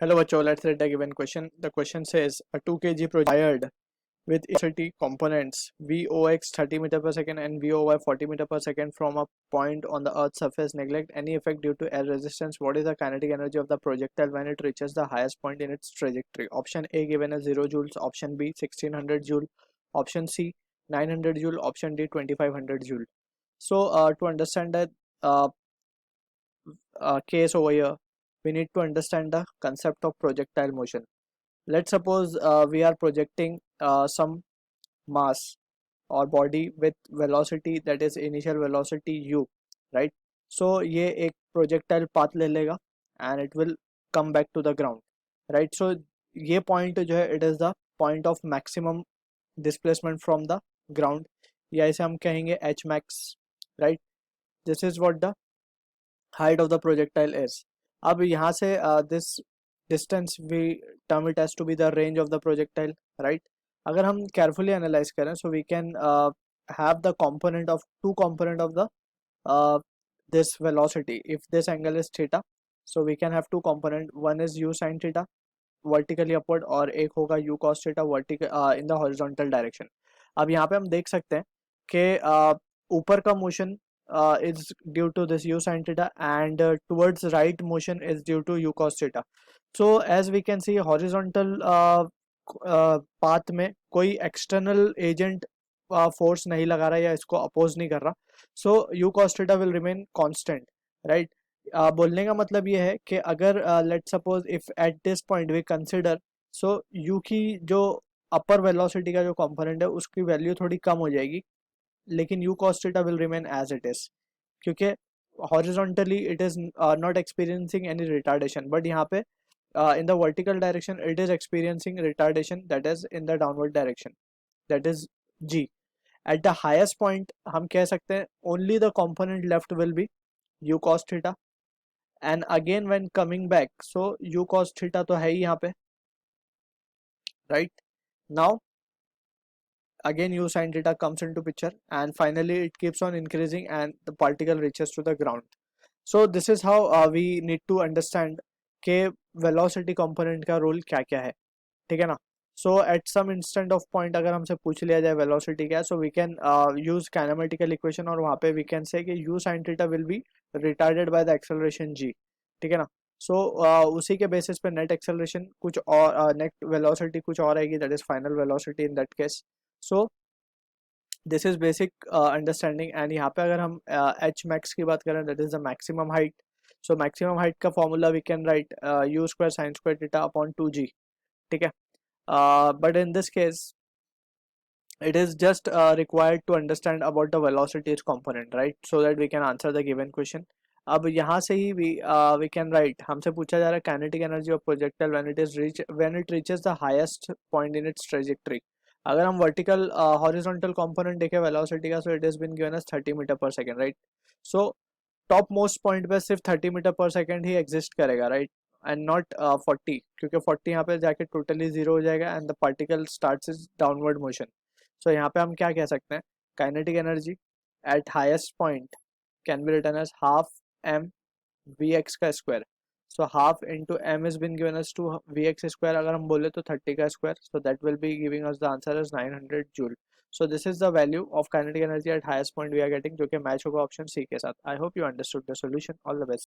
Hello, Bacho. Let's read the given question. The question says a 2 kg project fired with electricity components VOX 30 meter per second and VOY 40 meter per second from a point on the Earth's surface. Neglect any effect due to air resistance. What is the kinetic energy of the projectile when it reaches the highest point in its trajectory? Option A given as 0 joules. Option B 1600 joule. Option C 900 joule. Option D 2500 joule. So to understand that uh, case over here, we need to understand the concept of projectile motion. Let's suppose we are projecting some mass or body with velocity, that is initial velocity u, right? So ये एक projectile path ले लेगा and it will come back to the ground, right? So ये point जो है, it is the point of maximum displacement from the ground, या इसे हम कहेंगे h max, right? This is what the height of the projectile is. अब यहाँ से this distance we term it as to be the range of the projectile, right? अगर हम carefully analyze करें, so we can have the component of two component of the this velocity. If this angle is theta, so we can have two component. One is u sin theta vertically upward और एक होगा u cos theta vertical in the horizontal direction. अब यहाँ पे हम देख सकते हैं कि ऊपर का motion is due to this u sin theta and towards right motion is due to u cos theta. So as we can see horizontal path में कोई external agent force नहीं लगा रहा है या इसको oppose नहीं कर रहा, so u cos theta will remain constant, right? बोलने का मतलब ये है कि अगर let's suppose if at this point we consider, so u की जो upper velocity का जो component है उसकी value थोड़ी कम हो जाएगी, लेकिन u cos theta will remain as it is क्योंकि horizontally it is not experiencing any retardation, but यहाँ पे in the vertical direction it is experiencing retardation, that is in the downward direction, that is g. At the highest point हम कह सकते हैं only the component left will be u cos theta, and again when coming back, so u cos theta तो है ही यहाँ पे, right? Now again u sin theta comes into picture and finally it keeps on increasing and the particle reaches to the ground. So this is how we need to understand के velocity component का role क्या क्या है, ठीक है ना? So at some instant of point अगर हमसे पूछ लिया जाए velocity क्या है, so we can use kinematical equation और वहाँ पे we can say कि u sin theta will be retarded by the acceleration g, ठीक है ना? So उसी के basis पे net acceleration कुछ और net velocity कुछ और आएगी, that is final velocity in that case. So this is basic understanding and यहाँ पे अगर हम एच मैक्स की बात करें, that is the maximum height. So maximum height का formula we can write u square sine square theta upon 2g, ठीक है? But in this case it is just required to understand about the velocities component, right? So that we can answer the given question. अब यहाँ से ही we can write, हमसे पूछा जा रहा है kinetic energy of projectile when it reaches the highest point in its trajectory. अगर हम vertical horizontal component देखें velocity का, so it has been given as 30 meter per second, right? So top most point पे सिर्फ 30 metre पर second ही exist करेगा, right? And not 40, क्योंकि 40 यहाँ पे जाके टोटली जीरो हो जाएगा and the particle starts is downward motion. So यहाँ पे हम क्या कह सकते हैं, kinetic energy at highest point can be written as half m v x का square. So half into m is been given as two v x square, अगर हम बोले तो 30 का square, so that will be giving us the answer is 900 joule. So this is the value of kinetic energy at highest point we are getting, जो कि match होगा option C के साथ. I hope you understood the solution. All the best.